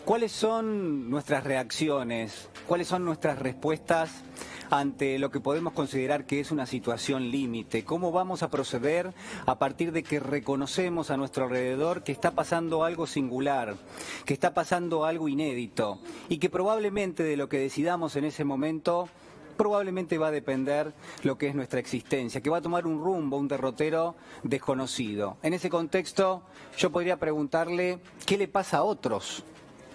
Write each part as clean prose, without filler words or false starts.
¿Cuáles son nuestras reacciones? ¿Cuáles son nuestras respuestas ante lo que podemos considerar que es una situación límite? ¿Cómo vamos a proceder a partir de que reconocemos a nuestro alrededor que está pasando algo singular, que está pasando algo inédito y que probablemente de lo que decidamos en ese momento probablemente va a depender lo que es nuestra existencia, que va a tomar un rumbo, un derrotero desconocido? En ese contexto yo podría preguntarle qué le pasa a otros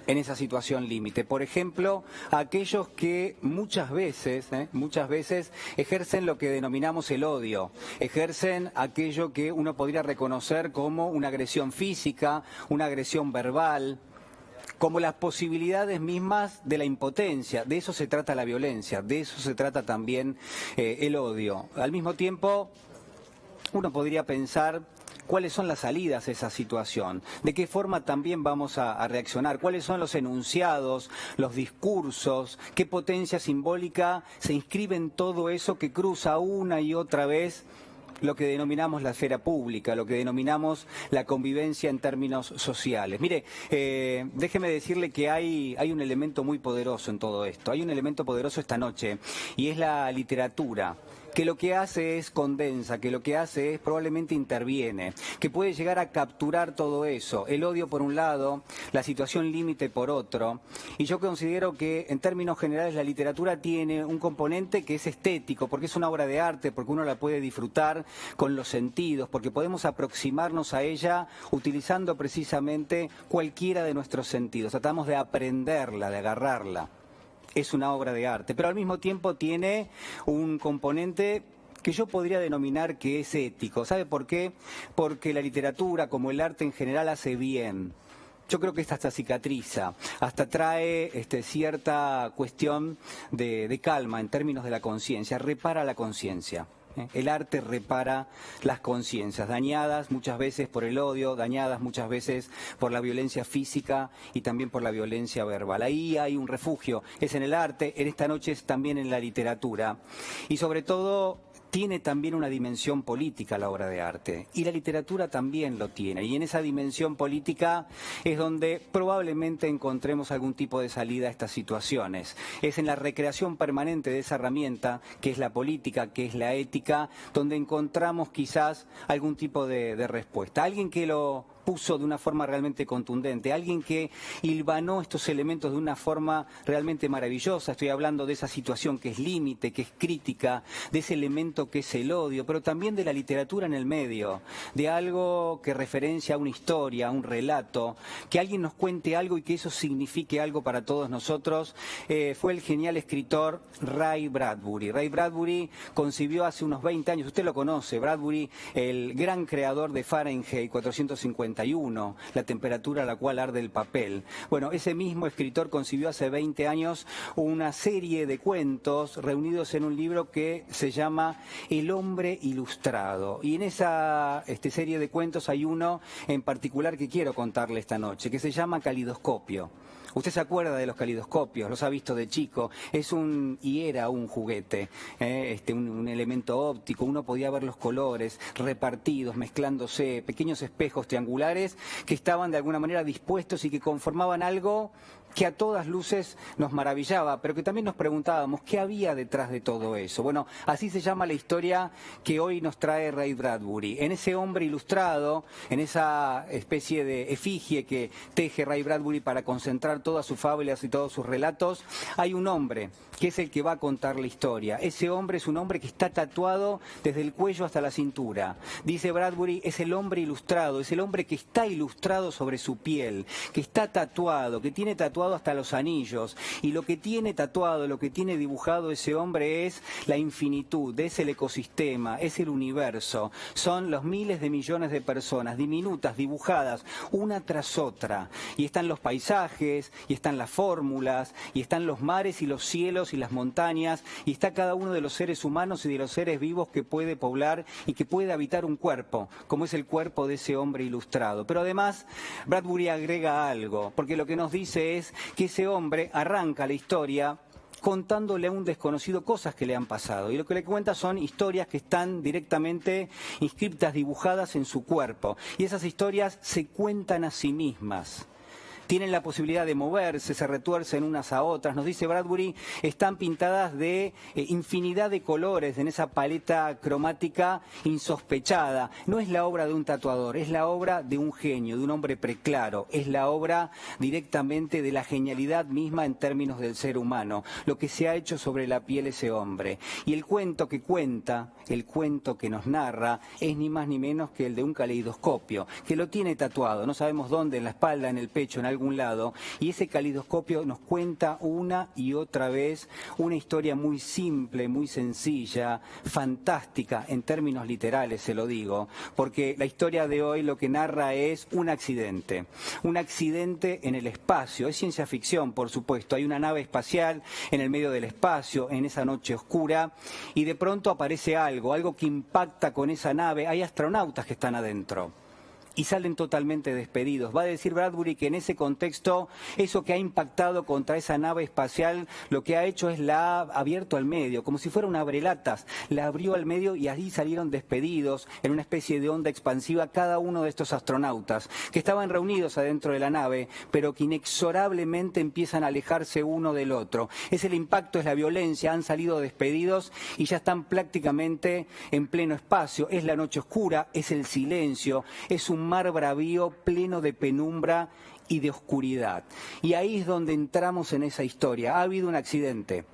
en esa situación límite. Por ejemplo, a aquellos que muchas veces ejercen lo que denominamos el odio, ejercen aquello que uno podría reconocer como una agresión física, una agresión verbal, como las posibilidades mismas de la impotencia. De eso se trata la violencia, de eso se trata también el odio. Al mismo tiempo, uno podría pensar cuáles son las salidas a esa situación, de qué forma también vamos a reaccionar, cuáles son los enunciados, los discursos, qué potencia simbólica se inscribe en todo eso que cruza una y otra vez lo que denominamos la esfera pública, lo que denominamos la convivencia en términos sociales. Mire, déjeme decirle que hay un elemento muy poderoso en todo esto, hay un elemento poderoso esta noche, y es la literatura, que lo que hace es condensa, que lo que hace es probablemente interviene, que puede llegar a capturar todo eso, el odio por un lado, la situación límite por otro, y yo considero que en términos generales la literatura tiene un componente que es estético, porque es una obra de arte, porque uno la puede disfrutar con los sentidos, porque podemos aproximarnos a ella utilizando precisamente cualquiera de nuestros sentidos, tratamos de aprenderla, de agarrarla. Es una obra de arte, pero al mismo tiempo tiene un componente que yo podría denominar que es ético. ¿Sabe por qué? Porque la literatura, como el arte en general, hace bien. Yo creo que esta hasta cicatriza, hasta trae cierta cuestión de calma en términos de la conciencia, repara la conciencia. El arte repara las conciencias, dañadas muchas veces por el odio, dañadas muchas veces por la violencia física y también por la violencia verbal. Ahí hay un refugio, es en el arte, en esta noche es también en la literatura. Y sobre todo tiene también una dimensión política la obra de arte, y la literatura también lo tiene, y en esa dimensión política es donde probablemente encontremos algún tipo de salida a estas situaciones. Es en la recreación permanente de esa herramienta, que es la política, que es la ética, donde encontramos quizás algún tipo de respuesta. Alguien que lo puso de una forma realmente contundente, alguien que hilvanó estos elementos de una forma realmente maravillosa. Estoy hablando de esa situación que es límite, que es crítica, de ese elemento que es el odio, pero también de la literatura en el medio, de algo que referencia a una historia, a un relato, que alguien nos cuente algo y que eso signifique algo para todos nosotros. Fue el genial escritor Ray Bradbury. Ray Bradbury concibió hace unos 20 años, usted lo conoce, Bradbury, el gran creador de Fahrenheit 451, la temperatura a la cual arde el papel. Bueno, ese mismo escritor concibió hace 20 años una serie de cuentos reunidos en un libro que se llama El hombre ilustrado. Y en esa serie de cuentos hay uno en particular que quiero contarle esta noche, que se llama Calidoscopio. Usted se acuerda de los calidoscopios, los ha visto de chico, y era un juguete, un elemento óptico, uno podía ver los colores repartidos, mezclándose, pequeños espejos triangulares que estaban de alguna manera dispuestos y que conformaban algo que a todas luces nos maravillaba, pero que también nos preguntábamos qué había detrás de todo eso. Bueno, así se llama la historia que hoy nos trae Ray Bradbury. En ese hombre ilustrado, en esa especie de efigie que teje Ray Bradbury para concentrar todas sus fábulas y todos sus relatos, hay un hombre que es el que va a contar la historia. Ese hombre es un hombre que está tatuado desde el cuello hasta la cintura. Dice Bradbury, es el hombre ilustrado, es el hombre que está ilustrado sobre su piel, que está tatuado, que tiene tatuado hasta los anillos, y lo que tiene tatuado, lo que tiene dibujado ese hombre es la infinitud, es el ecosistema, es el universo, son los miles de millones de personas diminutas, dibujadas una tras otra, y están los paisajes, y están las fórmulas, y están los mares y los cielos y las montañas, y está cada uno de los seres humanos y de los seres vivos que puede poblar y que puede habitar un cuerpo, como es el cuerpo de ese hombre ilustrado. Pero además Bradbury agrega algo, porque lo que nos dice es que ese hombre arranca la historia contándole a un desconocido cosas que le han pasado, y lo que le cuenta son historias que están directamente inscriptas, dibujadas en su cuerpo, y esas historias se cuentan a sí mismas. tienen la posibilidad de moverse, se retuercen unas a otras. Nos dice Bradbury, están pintadas de infinidad de colores en esa paleta cromática insospechada. No es la obra de un tatuador, es la obra de un genio, de un hombre preclaro, es la obra directamente de la genialidad misma en términos del ser humano, lo que se ha hecho sobre la piel ese hombre. Y el cuento que cuenta, el cuento que nos narra, es ni más ni menos que el de un caleidoscopio, que lo tiene tatuado, no sabemos dónde, en la espalda, en el pecho, en algún lado, y ese caleidoscopio nos cuenta una y otra vez una historia muy simple, muy sencilla, fantástica, en términos literales se lo digo, porque la historia de hoy lo que narra es un accidente en el espacio, es ciencia ficción por supuesto, hay una nave espacial en el medio del espacio, en esa noche oscura, y de pronto aparece algo que impacta con esa nave, hay astronautas que están adentro. Y salen totalmente despedidos. Va a decir Bradbury que en ese contexto, eso que ha impactado contra esa nave espacial, lo que ha hecho es la ha abierto al medio, como si fuera un abrelatas. La abrió al medio y ahí salieron despedidos en una especie de onda expansiva cada uno de estos astronautas, que estaban reunidos adentro de la nave, pero que inexorablemente empiezan a alejarse uno del otro. Es el impacto, es la violencia, han salido despedidos y ya están prácticamente en pleno espacio. Es la noche oscura, es el silencio, es un mar bravío pleno de penumbra y de oscuridad. Y ahí es donde entramos en esa historia. Ha habido un accidente.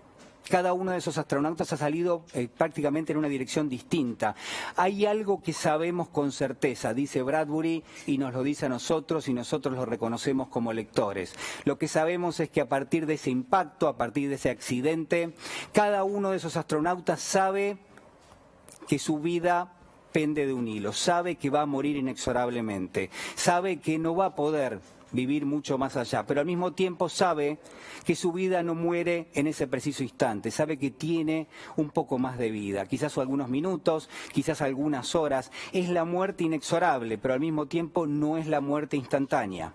Cada uno de esos astronautas ha salido prácticamente en una dirección distinta. Hay algo que sabemos con certeza, dice Bradbury, y nos lo dice a nosotros, y nosotros lo reconocemos como lectores. Lo que sabemos es que a partir de ese impacto, a partir de ese accidente, cada uno de esos astronautas sabe que su vida pende de un hilo, sabe que va a morir inexorablemente, sabe que no va a poder vivir mucho más allá, pero al mismo tiempo sabe que su vida no muere en ese preciso instante, sabe que tiene un poco más de vida, quizás algunos minutos, quizás algunas horas. Es la muerte inexorable, pero al mismo tiempo no es la muerte instantánea.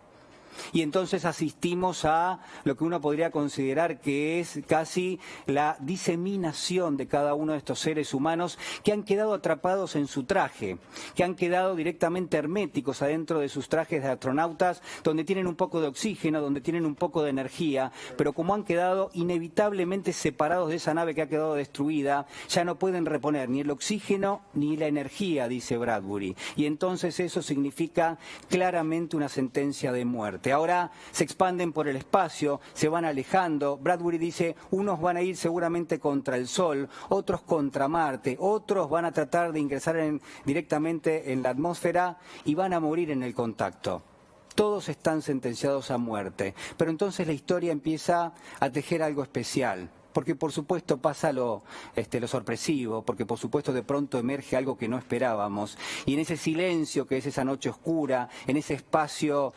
Y entonces asistimos a lo que uno podría considerar que es casi la diseminación de cada uno de estos seres humanos que han quedado atrapados en su traje, que han quedado directamente herméticos adentro de sus trajes de astronautas, donde tienen un poco de oxígeno, donde tienen un poco de energía, pero como han quedado inevitablemente separados de esa nave que ha quedado destruida, ya no pueden reponer ni el oxígeno ni la energía, dice Bradbury. Y entonces eso significa claramente una sentencia de muerte. Ahora se expanden por el espacio, se van alejando. Bradbury dice, unos van a ir seguramente contra el Sol, otros contra Marte, otros van a tratar de ingresar directamente en la atmósfera y van a morir en el contacto. Todos están sentenciados a muerte, pero entonces la historia empieza a tejer algo especial. Porque por supuesto pasa lo sorpresivo, porque por supuesto de pronto emerge algo que no esperábamos. Y en ese silencio que es esa noche oscura, en ese espacio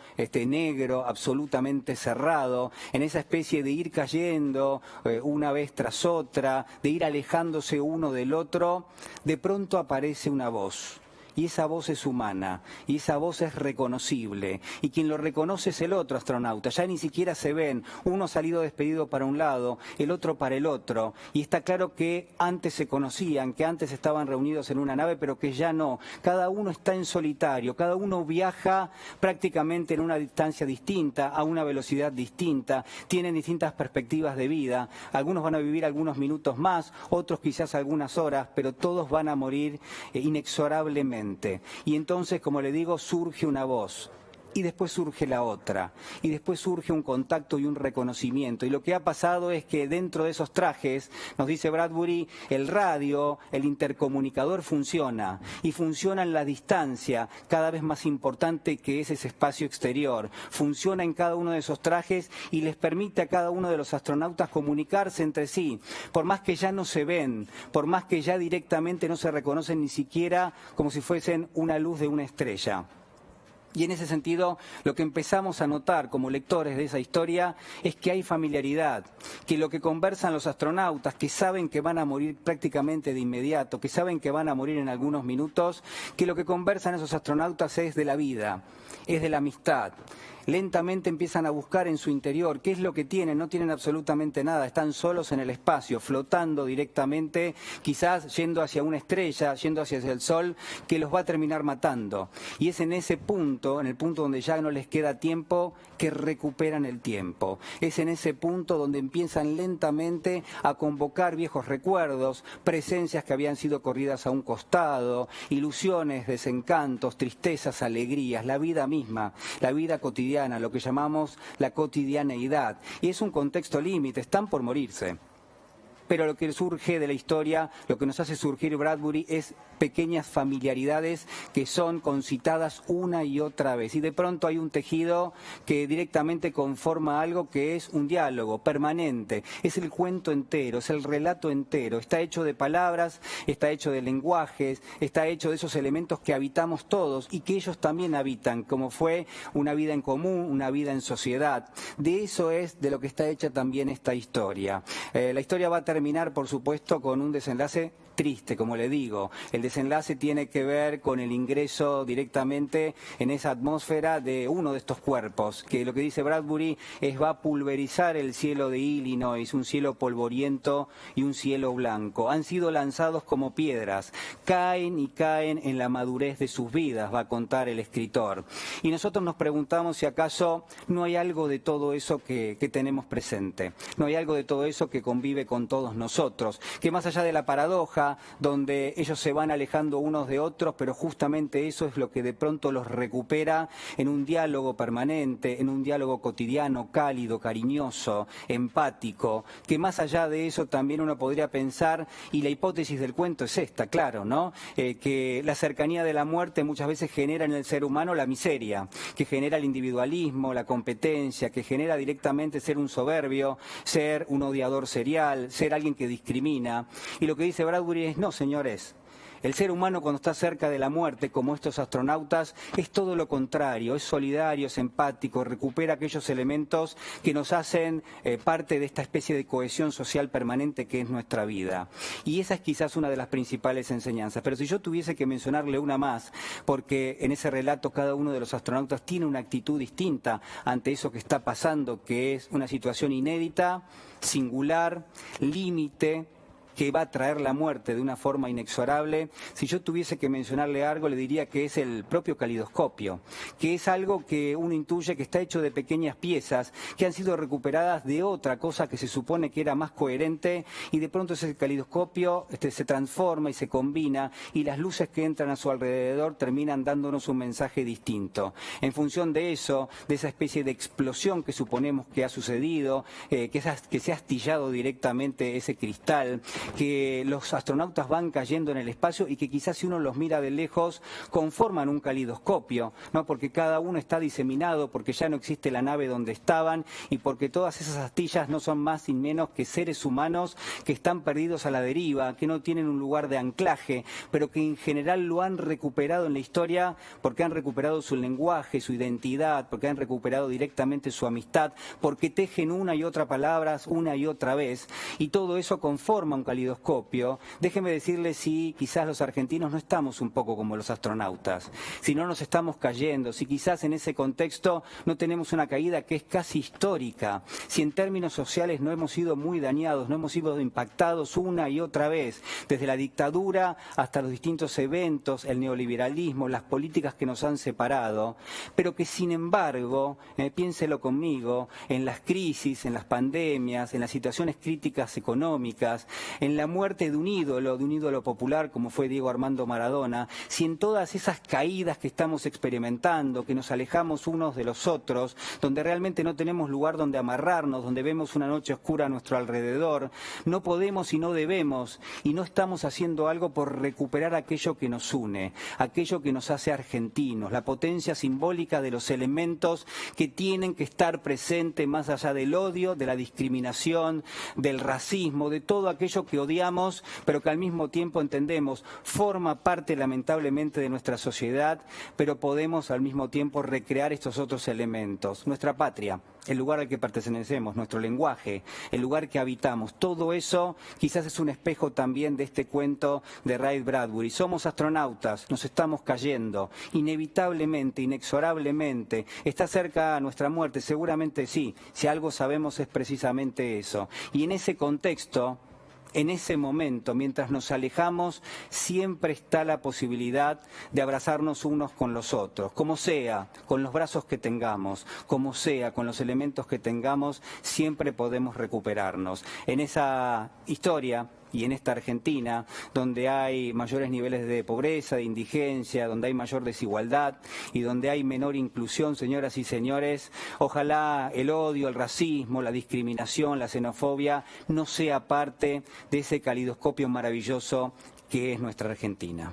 negro, absolutamente cerrado, en esa especie de ir cayendo una vez tras otra, de ir alejándose uno del otro, de pronto aparece una voz. Y esa voz es humana, y esa voz es reconocible, y quien lo reconoce es el otro astronauta, ya ni siquiera se ven, uno ha salido despedido para un lado, el otro para el otro, y está claro que antes se conocían, que antes estaban reunidos en una nave, pero que ya no, cada uno está en solitario, cada uno viaja prácticamente en una distancia distinta, a una velocidad distinta, tienen distintas perspectivas de vida, algunos van a vivir algunos minutos más, otros quizás algunas horas, pero todos van a morir inexorablemente. Y entonces, como le digo, surge una voz. Y después surge la otra, y después surge un contacto y un reconocimiento. Y lo que ha pasado es que dentro de esos trajes, nos dice Bradbury, el radio, el intercomunicador funciona, y funciona en la distancia, cada vez más importante que es ese espacio exterior. Funciona en cada uno de esos trajes y les permite a cada uno de los astronautas comunicarse entre sí, por más que ya no se ven, por más que ya directamente no se reconocen ni siquiera como si fuesen una luz de una estrella. Y en ese sentido, lo que empezamos a notar como lectores de esa historia es que hay familiaridad, que lo que conversan los astronautas, que saben que van a morir prácticamente de inmediato, que saben que van a morir en algunos minutos, que lo que conversan esos astronautas es de la vida, es de la amistad, lentamente empiezan a buscar en su interior qué es lo que tienen, no tienen absolutamente nada, están solos en el espacio, flotando directamente, quizás yendo hacia una estrella, yendo hacia el sol, que los va a terminar matando. Y es en ese punto, en el punto donde ya no les queda tiempo, que recuperan el tiempo. Es en ese punto donde empiezan lentamente a convocar viejos recuerdos, presencias que habían sido corridas a un costado, ilusiones, desencantos, tristezas, alegrías, la vida misma, la vida cotidiana, lo que llamamos la cotidianeidad. Y es un contexto límite, están por morirse. Pero lo que surge de la historia, lo que nos hace surgir Bradbury es pequeñas familiaridades que son concitadas una y otra vez. Y de pronto hay un tejido que directamente conforma algo que es un diálogo permanente. Es el cuento entero, es el relato entero. Está hecho de palabras, está hecho de lenguajes, está hecho de esos elementos que habitamos todos y que ellos también habitan, como fue una vida en común, una vida en sociedad. De eso es de lo que está hecha también esta historia. La historia va a terminar, por supuesto, con un desenlace triste, como le digo. El desenlace tiene que ver con el ingreso directamente en esa atmósfera de uno de estos cuerpos, que lo que dice Bradbury es va a pulverizar el cielo de Illinois, un cielo polvoriento y un cielo blanco. Han sido lanzados como piedras, caen y caen en la madurez de sus vidas, va a contar el escritor. Y nosotros nos preguntamos si acaso no hay algo de todo eso que tenemos presente, no hay algo de todo eso que convive con todos nosotros, que más allá de la paradoja, donde ellos se van alejando unos de otros, pero justamente eso es lo que de pronto los recupera en un diálogo permanente, en un diálogo cotidiano, cálido, cariñoso, empático, que más allá de eso también uno podría pensar, y la hipótesis del cuento es esta, claro, ¿no? Que la cercanía de la muerte muchas veces genera en el ser humano la miseria, que genera el individualismo, la competencia, que genera directamente ser un soberbio, ser un odiador serial, ser alguien que discrimina. Y lo que dice Bradbury es, no, señores, el ser humano cuando está cerca de la muerte, como estos astronautas, es todo lo contrario, es solidario, es empático, recupera aquellos elementos que nos hacen parte de esta especie de cohesión social permanente que es nuestra vida. Y esa es quizás una de las principales enseñanzas. Pero si yo tuviese que mencionarle una más, porque en ese relato cada uno de los astronautas tiene una actitud distinta ante eso que está pasando, que es una situación inédita, singular, límite, que va a traer la muerte de una forma inexorable. Si yo tuviese que mencionarle algo, le diría que es el propio calidoscopio, que es algo que uno intuye que está hecho de pequeñas piezas que han sido recuperadas de otra cosa que se supone que era más coherente, y de pronto ese calidoscopio se transforma y se combina, y las luces que entran a su alrededor terminan dándonos un mensaje distinto. En función de eso, de esa especie de explosión que suponemos que ha sucedido, que se ha astillado directamente ese cristal, que los astronautas van cayendo en el espacio y que quizás si uno los mira de lejos conforman un calidoscopio, ¿no? Porque cada uno está diseminado, porque ya no existe la nave donde estaban y porque todas esas astillas no son más ni menos que seres humanos que están perdidos a la deriva, que no tienen un lugar de anclaje, pero que en general lo han recuperado en la historia porque han recuperado su lenguaje, su identidad, porque han recuperado directamente su amistad, porque tejen una y otra palabras una y otra vez, y todo eso conforma un calidoscopio. Déjeme decirle si quizás los argentinos no estamos un poco como los astronautas, si no nos estamos cayendo, si quizás en ese contexto no tenemos una caída que es casi histórica, si en términos sociales no hemos sido muy dañados, no hemos sido impactados una y otra vez, desde la dictadura hasta los distintos eventos, el neoliberalismo, las políticas que nos han separado, pero que sin embargo, piénselo conmigo, en las crisis, en las pandemias, en las situaciones críticas económicas, en la muerte de un ídolo popular como fue Diego Armando Maradona, si en todas esas caídas que estamos experimentando, que nos alejamos unos de los otros, donde realmente no tenemos lugar donde amarrarnos, donde vemos una noche oscura a nuestro alrededor, no podemos y no debemos, y no estamos haciendo algo por recuperar aquello que nos une, aquello que nos hace argentinos, la potencia simbólica de los elementos que tienen que estar presentes más allá del odio, de la discriminación, del racismo, de todo aquello que odiamos, pero que al mismo tiempo entendemos forma parte lamentablemente de nuestra sociedad, pero podemos al mismo tiempo recrear estos otros elementos. Nuestra patria, el lugar al que pertenecemos, nuestro lenguaje, el lugar que habitamos, todo eso quizás es un espejo también de este cuento de Ray Bradbury. Somos astronautas, nos estamos cayendo, inevitablemente, inexorablemente, está cerca nuestra muerte, seguramente sí, si algo sabemos es precisamente eso. Y en ese contexto, en ese momento, mientras nos alejamos, siempre está la posibilidad de abrazarnos unos con los otros, como sea, con los brazos que tengamos, como sea, con los elementos que tengamos, siempre podemos recuperarnos. En esa historia y en esta Argentina, donde hay mayores niveles de pobreza, de indigencia, donde hay mayor desigualdad y donde hay menor inclusión, señoras y señores, ojalá el odio, el racismo, la discriminación, la xenofobia no sea parte de ese calidoscopio maravilloso que es nuestra Argentina.